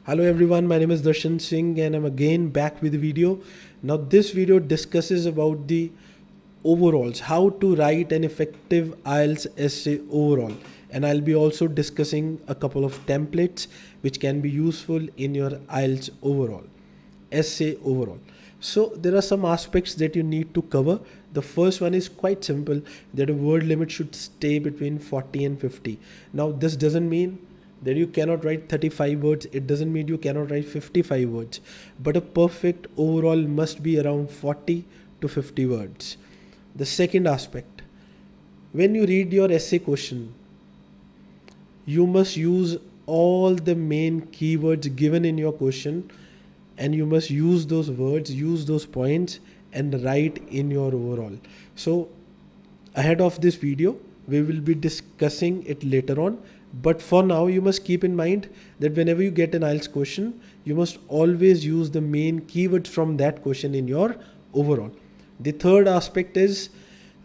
Hello everyone, my name is Darshan Singh and I'm again back with a video. Now this video discusses about the overalls, how to write an effective IELTS essay overall. And I'll be also discussing a couple of templates which can be useful in your IELTS overall, essay overall. So there are some aspects that you need to cover. The first one is quite simple, that a word limit should stay between 40 and 50. Now this doesn't mean that you cannot write 35 words, it doesn't mean you cannot write 55 words, but a perfect overall must be around 40 to 50 words. The second aspect, when you read your essay question, you must use all the main keywords given in your question, and you must use those words, use those points and write in your overall. So ahead of this video, we will be discussing it later on. But for now, you must keep in mind that whenever you get an IELTS question, you must always use the main keywords from that question in your overall. The third aspect is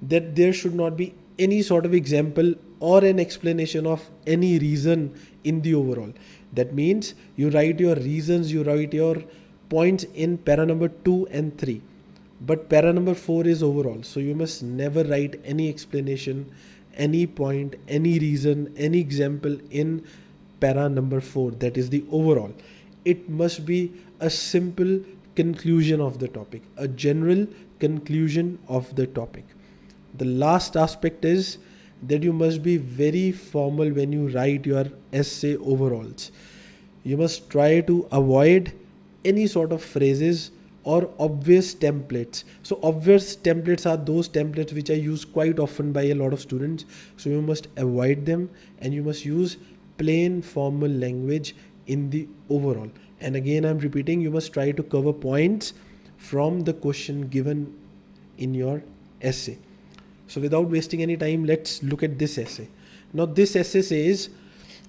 that there should not be any sort of example or an explanation of any reason in the overall. That means you write your reasons, you write your points in para number 2 and 3. But para number 4 is overall. So you must never write any explanation, any point, any reason, any example in para number 4, that is the overall. It must be a simple conclusion of the topic, a general conclusion of the topic. The last aspect is that you must be very formal when you write your essay overalls. You must try to avoid any sort of phrases or obvious templates. So obvious templates are those templates which are used quite often by a lot of students. So you must avoid them and you must use plain formal language in the overall. And again, I'm repeating, you must try to cover points from the question given in your essay. So without wasting any time, let's look at this essay. Now this essay says,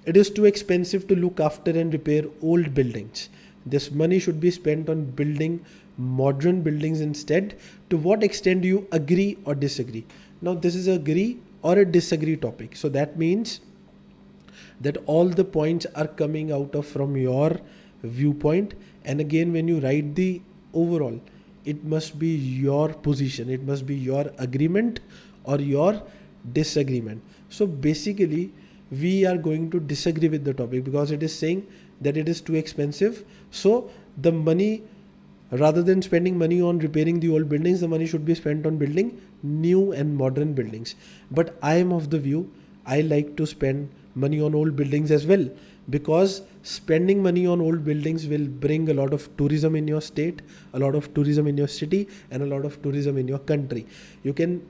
it is too expensive to look after and repair old buildings. This money should be spent on building modern buildings instead. To what extent do you agree or disagree? Now this is agree or a disagree topic. So that means that all the points are coming out of from your viewpoint. And again, when you write the overall, it must be your position. It must be your agreement or your disagreement. So basically, we are going to disagree with the topic because it is saying that it is too expensive. So the money, rather than spending money on repairing the old buildings, the money should be spent on building new and modern buildings. But I am of the view, I like to spend money on old buildings as well, because spending money on old buildings will bring a lot of tourism in your state, a lot of tourism in your city, and a lot of tourism in your country. You can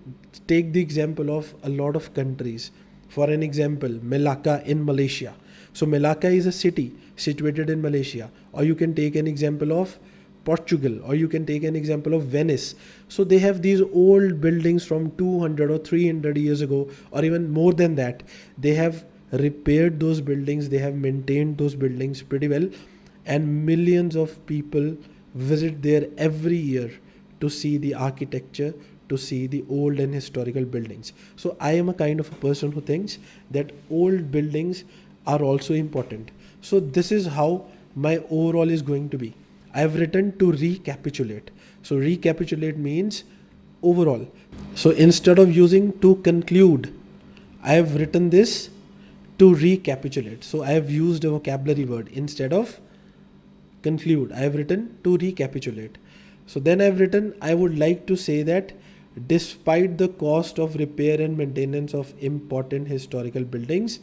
take the example of a lot of countries. For an example, Melaka in Malaysia. So Melaka is a city situated in Malaysia. Or you can take an example of Portugal, or you can take an example of Venice. So they have these old buildings from 200 or 300 years ago, or even more than that. They have repaired those buildings, they have maintained those buildings pretty well, and millions of people visit there every year to see the architecture, to see the old and historical buildings. So I am a kind of a person who thinks that old buildings are also important. So this is how my overall is going to be. I have written to recapitulate. So recapitulate means overall. So instead of using to conclude, I have written this to recapitulate. So I have used a vocabulary word instead of conclude. I have written to recapitulate. So then I have written, I would like to say that despite the cost of repair and maintenance of important historical buildings,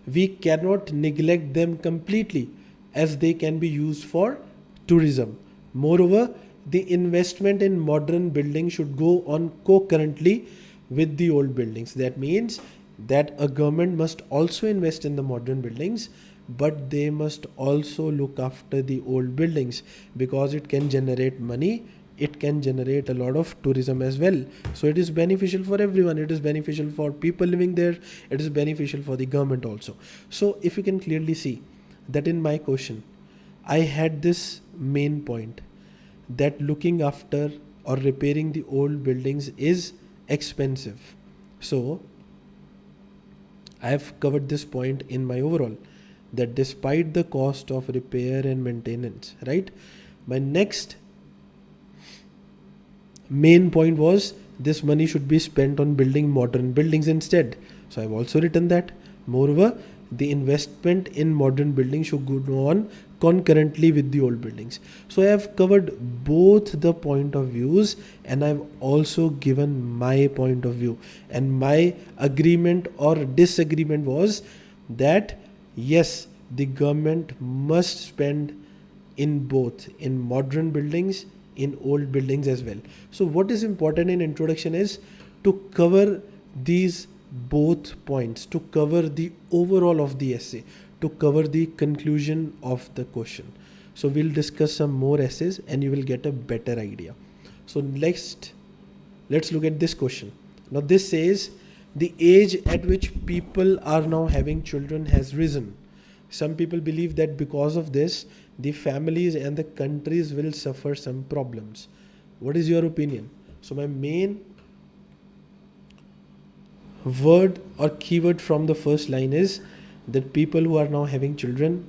we cannot neglect them completely, as they can be used for tourism. Moreover, the investment in modern buildings should go on concurrently with the old buildings. That means that a government must also invest in the modern buildings, but they must also look after the old buildings, because it can generate money, it can generate a lot of tourism as well. So it is beneficial for everyone. It is beneficial for people living there. It is beneficial for the government also. So if you can clearly see that in my question, I had this main point that looking after or repairing the old buildings is expensive. So I have covered this point in my overall. that despite the cost of repair and maintenance, right? My next main point was this money should be spent on building modern buildings instead. So I've also written that. Moreover, the investment in modern buildings should go on concurrently with the old buildings. So I have covered both the point of views, and I've also given my point of view. And my agreement or disagreement was that yes, the government must spend in both, in modern buildings, in old buildings as well. So what is important in introduction is to cover these both points, to cover the overall of the essay, to cover the conclusion of the question. So we'll discuss some more essays and you will get a better idea. So let's look at this question. Now this says the age at which people are now having children has risen. Some people believe that because of this, the families and the countries will suffer some problems. What is your opinion? So my main word or keyword from the first line is that people who are now having children,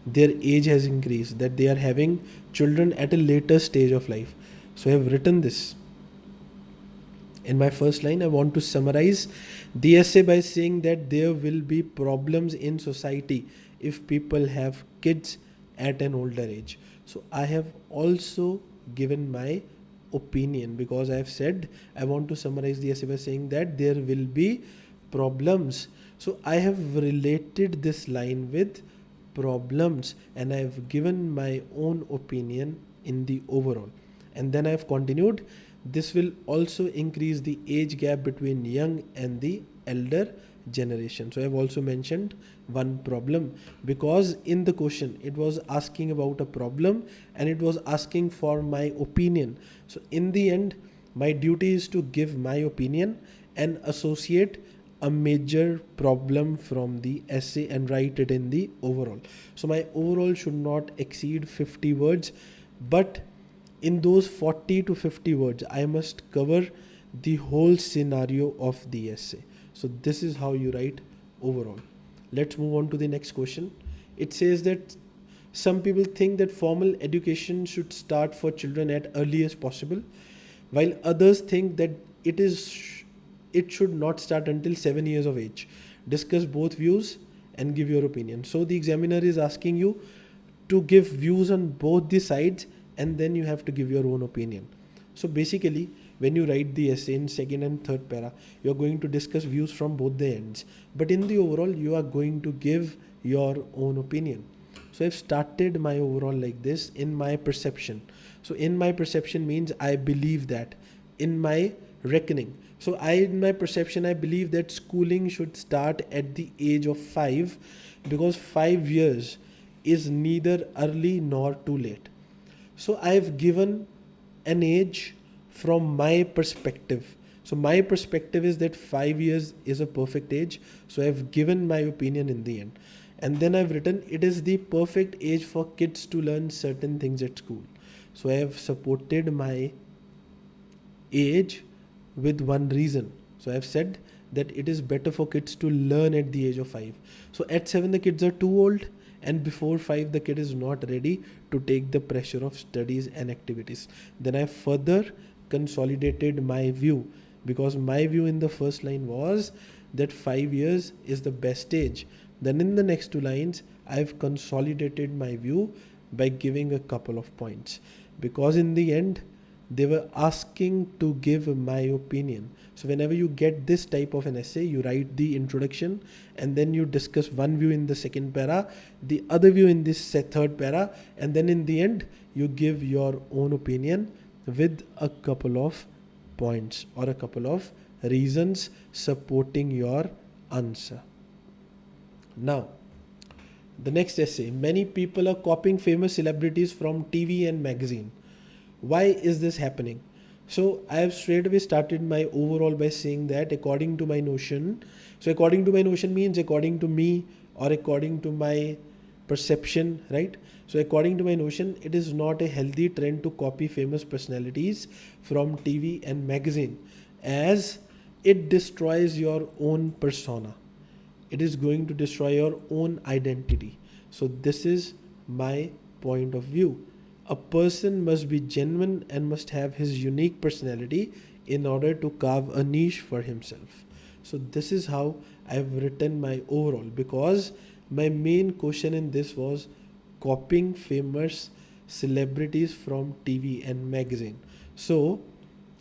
their age has increased, that they are having children at a later stage of life. So I have written this. In my first line, I want to summarize the essay by saying that there will be problems in society if people have kids at an older age. So I have also given my opinion, because I have said I want to summarize the essay by saying that there will be problems. So I have related this line with problems and I have given my own opinion in the overall. And then I have continued, this will also increase the age gap between young and the elder generation. So I have also mentioned one problem, because in the question it was asking about a problem and it was asking for my opinion. So in the end, my duty is to give my opinion and associate a major problem from the essay and write it in the overall. So my overall should not exceed 50 words, but in those 40 to 50 words, I must cover the whole scenario of the essay. So this is how you write overall. Let's move on to the next question. It says that some people think that formal education should start for children at earliest possible, while others think that it should not start until 7 years of age. Discuss both views and give your opinion. So the examiner is asking you to give views on both the sides and then you have to give your own opinion. So basically, when you write the essay in second and third para, you are going to discuss views from both the ends. But in the overall, you are going to give your own opinion. So I've started my overall like this, in my perception. So in my perception means I believe that. In my reckoning. So in my perception, I believe that schooling should start at the age of 5, because 5 years is neither early nor too late. So I've given an age from my perspective. So my perspective is that 5 years is a perfect age. So I've given my opinion in the end. And then I've written, it is the perfect age for kids to learn certain things at school. So I have supported my age with one reason. So I've said that it is better for kids to learn at the age of 5. So at 7, the kids are too old. And before 5, the kid is not ready to take the pressure of studies and activities. Then I further consolidated my view, because my view in the first line was that 5 years is the best age. Then in the next 2 lines, I've consolidated my view by giving a couple of points, because in the end, they were asking to give my opinion. So whenever you get this type of an essay, you write the introduction and then you discuss one view in the second para, the other view in this third para, and then in the end, you give your own opinion with a couple of points or a couple of reasons supporting your answer. Now, the next essay, many people are copying famous celebrities from TV and magazine. Why is this happening? So I have straight away started my overall by saying that according to my notion, so according to my notion means according to me or according to my perception, right? So according to my notion, it is not a healthy trend to copy famous personalities from TV and magazine, as it destroys your own persona. it is going to destroy your own identity. So this is my point of view. A person must be genuine and must have his unique personality in order to carve a niche for himself. So this is how I've written my overall, because my main question in this was copying famous celebrities from TV and magazine. So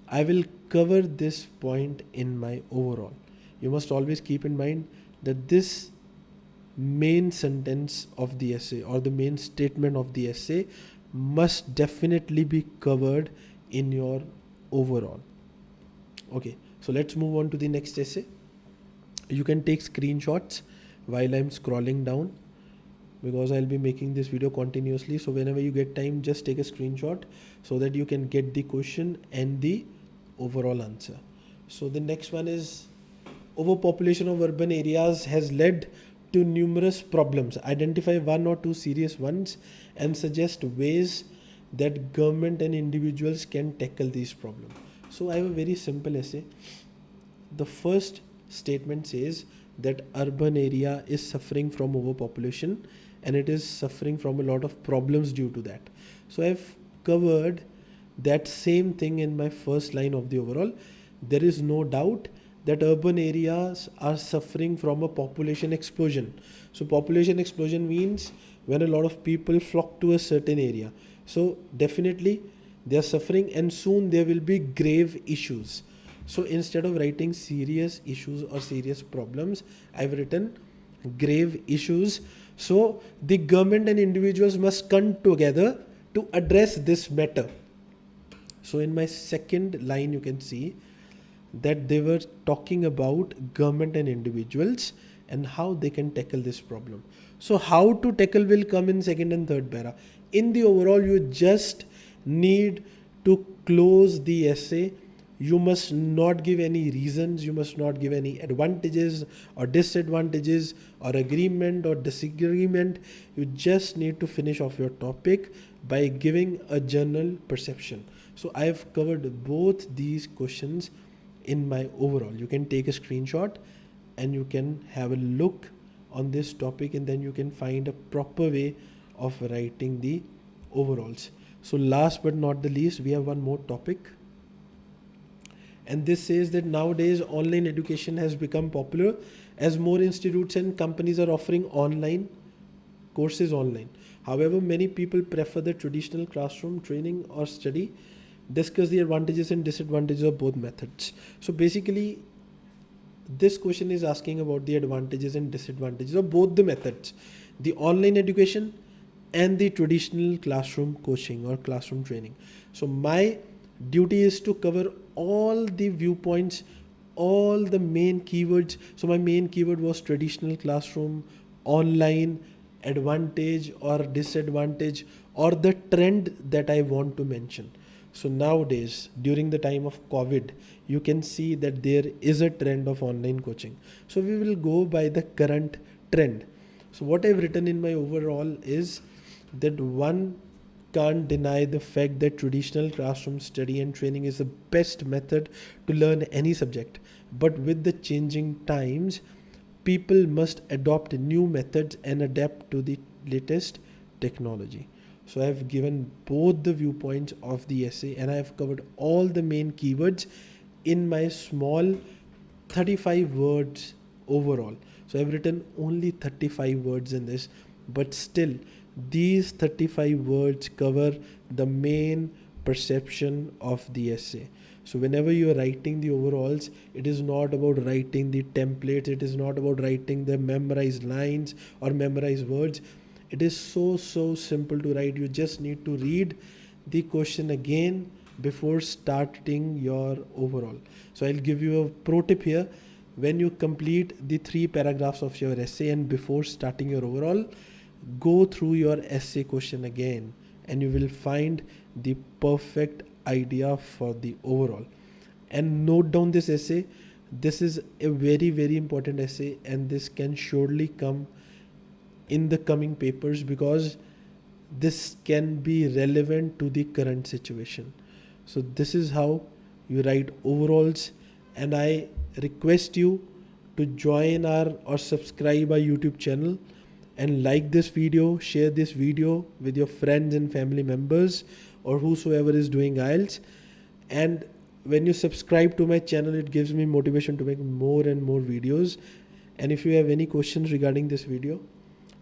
I will cover this point in my overall. You must always keep in mind that this main sentence of the essay or the main statement of the essay must definitely be covered in your overall. Okay, so let's move on to the next essay. You can take screenshots while I'm scrolling down, because I'll be making this video continuously. So whenever you get time, just take a screenshot so that you can get the question and the overall answer. So the next one is, overpopulation of urban areas has led to numerous problems. Identify one or two serious ones and suggest ways that government and individuals can tackle these problems. So I have a very simple essay. The first statement says that urban area is suffering from overpopulation and it is suffering from a lot of problems due to that. So I've covered that same thing in my first line of the overall. There is no doubt that urban areas are suffering from a population explosion. So population explosion means when a lot of people flock to a certain area. So definitely they are suffering, and soon there will be grave issues. So instead of writing serious issues or serious problems, I've written grave issues. So the government and individuals must come together to address this matter. So in my second line, you can see that they were talking about government and individuals and how they can tackle this problem. So how to tackle will come in second and third para. In the overall, you just need to close the essay. You must not give any reasons, you must not give any advantages or disadvantages or agreement or disagreement. You just need to finish off your topic by giving a general perception. So I have covered both these questions in my overall. You can take a screenshot and you can have a look on this topic, and then you can find a proper way of writing the overalls. So last but not the least, we have one more topic. And this says that nowadays online education has become popular as more institutes and companies are offering online courses online. However, many people prefer the traditional classroom training or study. Discuss the advantages and disadvantages of both methods. So basically, this question is asking about the advantages and disadvantages of both the methods, the online education and the traditional classroom coaching or classroom training. So my duty is to cover all the viewpoints, all the main keywords. So my main keyword was traditional classroom, online, advantage or disadvantage, or the trend that I want to mention. So nowadays, during the time of COVID, you can see that there is a trend of online coaching. So we will go by the current trend. So what I've written in my overall is that one can't deny the fact that traditional classroom study and training is the best method to learn any subject. But with the changing times, people must adopt new methods and adapt to the latest technology. So I have given both the viewpoints of the essay, and I have covered all the main keywords in my small 35 words overall. So I've written only 35 words in this, but still these 35 words cover the main perception of the essay. So whenever you are writing the overalls, it is not about writing the templates, it is not about writing the memorized lines or memorized words. It is so simple to write. You just need to read the question again before starting your overall. So I'll give you a pro tip here. When you complete the 3 paragraphs of your essay and before starting your overall, go through your essay question again and you will find the perfect idea for the overall. And note down this essay. This is a very important essay, and this can surely come in the coming papers because this can be relevant to the current situation. So this is how you write overalls, and I request you to join our or subscribe our YouTube channel, and like this video, share this video with your friends and family members or whosoever is doing IELTS. And when you subscribe to my channel, it gives me motivation to make more and more videos. And if you have any questions regarding this video,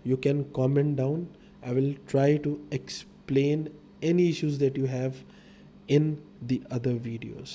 you can comment down. I will try to explain any issues that you have in the other videos.